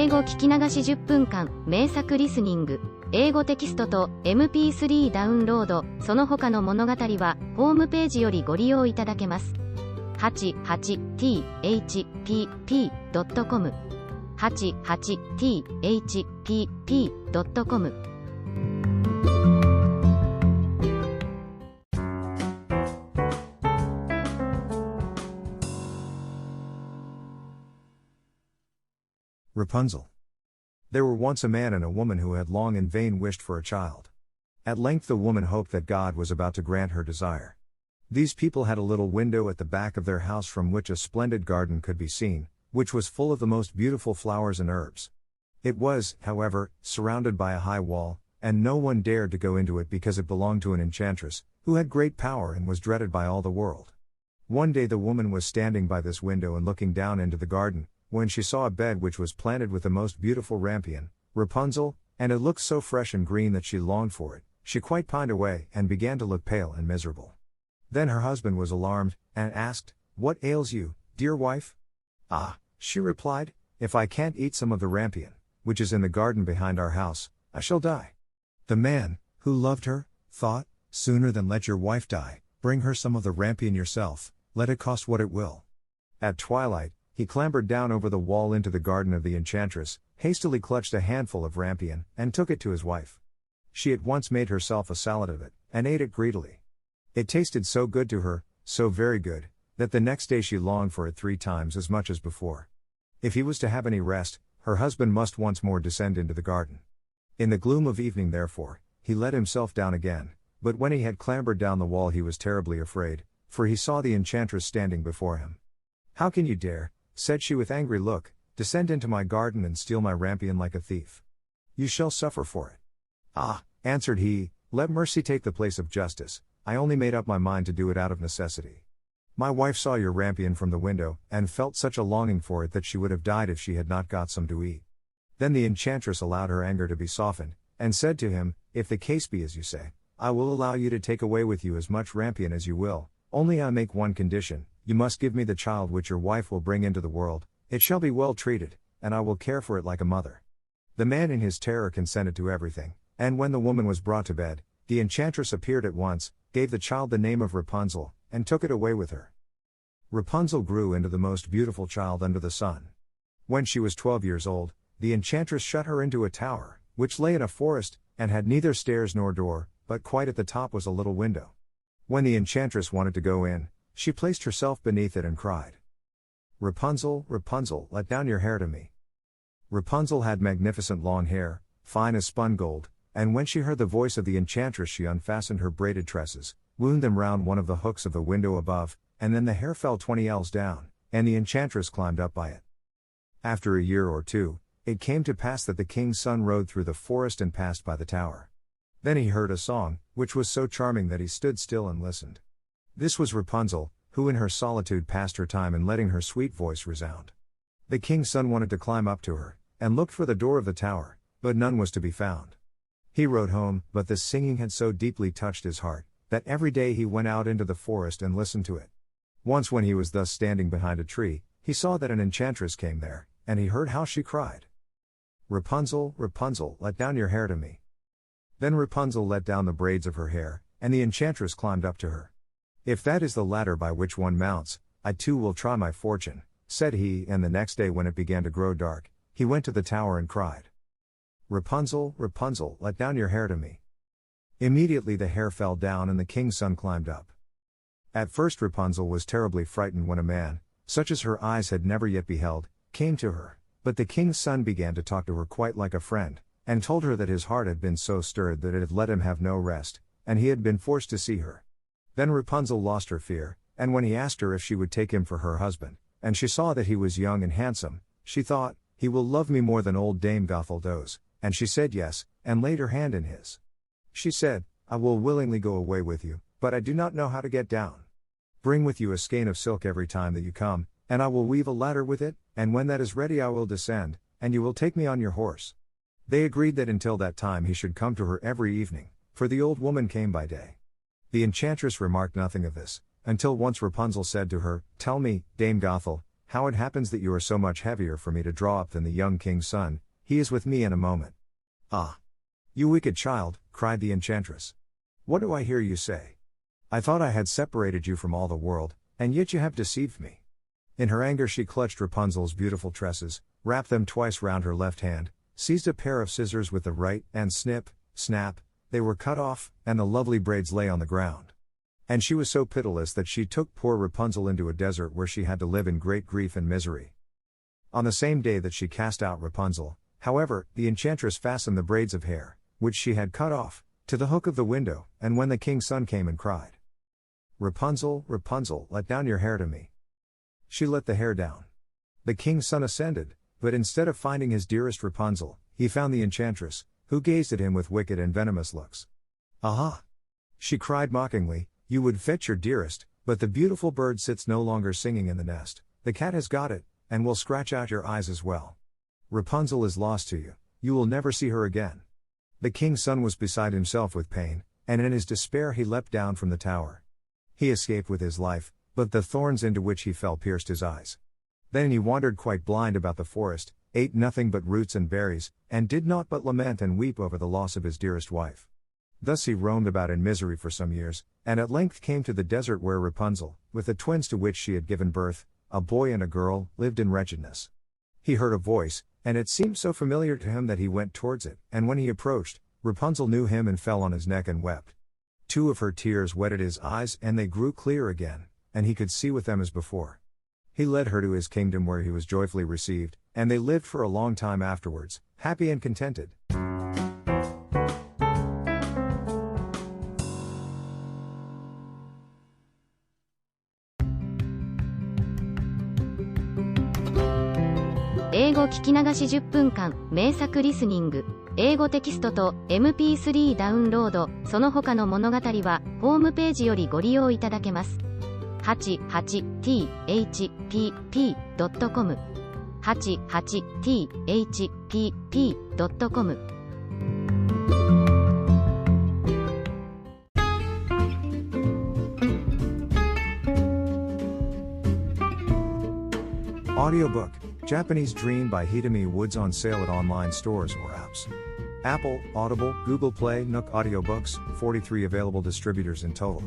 英語聞き流し10分間、名作リスニング。英語テキストと MP3 ダウンロード、その他の物語は、ホームページよりご利用いただけます。88thpp.com 88thpp.com Rapunzel. There were once a man and a woman who had long in vain wished for a child. At length the woman hoped that God was about to grant her desire. These people had a little window at the back of their house from which a splendid garden could be seen, which was full of the most beautiful flowers and herbs. It was, however, surrounded by a high wall, and no one dared to go into it because it belonged to an enchantress, who had great power and was dreaded by all the world. One day the woman was standing by this window and looking down into the garden, when she saw a bed which was planted with the most beautiful rampion, Rapunzel, and it looked so fresh and green that she longed for it. She quite pined away, and began to look pale and miserable. Then her husband was alarmed, and asked, "What ails you, dear wife?" "Ah," she replied, "if I can't eat some of the rampion, which is in the garden behind our house, I shall die." The man, who loved her, thought, "Sooner than let your wife die, bring her some of the rampion yourself, let it cost what it will." At twilight, he clambered down over the wall into the garden of the enchantress, hastily clutched a handful of rampion, and took it to his wife. She at once made herself a salad of it, and ate it greedily. It tasted so good to her, so very good, that the next day she longed for it 3 times as much as before. If he was to have any rest, her husband must once more descend into the garden. In the gloom of evening therefore, he let himself down again, but when he had clambered down the wall he was terribly afraid, for he saw the enchantress standing before him. "How can you dare," said she with angry look, "descend into my garden and steal my rampion like a thief? You shall suffer for it." "Ah," answered he, "let mercy take the place of justice, I only made up my mind to do it out of necessity. My wife saw your rampion from the window, and felt such a longing for it that she would have died if she had not got some to eat." Then the enchantress allowed her anger to be softened, and said to him, "If the case be as you say, I will allow you to take away with you as much rampion as you will, only I make one condition. You must give me the child which your wife will bring into the world, it shall be well treated, and I will care for it like a mother." The man in his terror consented to everything, and when the woman was brought to bed, the enchantress appeared at once, gave the child the name of Rapunzel, and took it away with her. Rapunzel grew into the most beautiful child under the sun. When she was 12 years old, the enchantress shut her into a tower, which lay in a forest, and had neither stairs nor door, but quite at the top was a little window. When the enchantress wanted to go in, she placed herself beneath it and cried, "Rapunzel, Rapunzel, let down your hair to me." Rapunzel had magnificent long hair, fine as spun gold, and when she heard the voice of the enchantress she unfastened her braided tresses, wound them round one of the hooks of the window above, and then the hair fell 20 ells down, and the enchantress climbed up by it. After a year or two, it came to pass that the king's son rode through the forest and passed by the tower. Then he heard a song, which was so charming that he stood still and listened. This was Rapunzel, who in her solitude passed her time in letting her sweet voice resound. The king's son wanted to climb up to her, and looked for the door of the tower, but none was to be found. He rode home, but this singing had so deeply touched his heart, that every day he went out into the forest and listened to it. Once when he was thus standing behind a tree, he saw that an enchantress came there, and he heard how she cried, "Rapunzel, Rapunzel, let down your hair to me." Then Rapunzel let down the braids of her hair, and the enchantress climbed up to her. "If that is the ladder by which one mounts, I too will try my fortune," said he, and the next day when it began to grow dark, he went to the tower and cried, "Rapunzel, Rapunzel, let down your hair to me." Immediately the hair fell down and the king's son climbed up. At first Rapunzel was terribly frightened when a man, such as her eyes had never yet beheld, came to her, but the king's son began to talk to her quite like a friend, and told her that his heart had been so stirred that it had let him have no rest, and he had been forced to see her. Then Rapunzel lost her fear, and when he asked her if she would take him for her husband, and she saw that he was young and handsome, she thought, "He will love me more than old Dame Gothel does," and she said yes, and laid her hand in his. She said, "I will willingly go away with you, but I do not know how to get down. Bring with you a skein of silk every time that you come, and I will weave a ladder with it, and when that is ready I will descend, and you will take me on your horse." They agreed that until that time he should come to her every evening, for the old woman came by day. The enchantress remarked nothing of this, until once Rapunzel said to her, "Tell me, Dame Gothel, how it happens that you are so much heavier for me to draw up than the young king's son, he is with me in a moment. Ah! You wicked child, cried the enchantress. What do I hear you say? I thought I had separated you from all the world, and yet you have deceived me. In her anger she clutched Rapunzel's beautiful tresses, wrapped them twice round her left hand, seized a pair of scissors with the right, and snip, snap, they were cut off, and the lovely braids lay on the ground. And she was so pitiless that she took poor Rapunzel into a desert where she had to live in great grief and misery. On the same day that she cast out Rapunzel, however, the enchantress fastened the braids of hair, which she had cut off, to the hook of the window, and when the king's son came and cried, Rapunzel, Rapunzel, let down your hair to me. She let the hair down. The king's son ascended, but instead of finding his dearest Rapunzel, he found the enchantress, who gazed at him with wicked and venomous looks. Aha! She cried mockingly, you would fetch your dearest, but the beautiful bird sits no longer singing in the nest, the cat has got it, and will scratch out your eyes as well. Rapunzel is lost to you, you will never see her again. The king's son was beside himself with pain, and in his despair he leapt down from the tower. He escaped with his life, but the thorns into which he fell pierced his eyes. Then he wandered quite blind about the forest, ate nothing but roots and berries, and did naught but lament and weep over the loss of his dearest wife. Thus he roamed about in misery for some years, and at length came to the desert where Rapunzel, with the twins to which she had given birth, a boy and a girl, lived in wretchedness. He heard a voice, and it seemed so familiar to him that he went towards it, and when he approached, Rapunzel knew him and fell on his neck and wept. 2 of her tears wetted his eyes and they grew clear again, and he could see with them as before. He led her to his kingdom where he was joyfully received, and they lived for a long time afterwards, happy and contented.英語聞き流し10分間、名作リスニング。英語テキストと MP3 ダウンロード、その他の物語は、ホームページよりご利用いただけます。88thpp.com 88thpp.com Audiobook, Japanese Dream by Hitomi Woods on sale at online stores or apps. Apple, Audible, Google Play, Nook Audiobooks, 43 available distributors in total.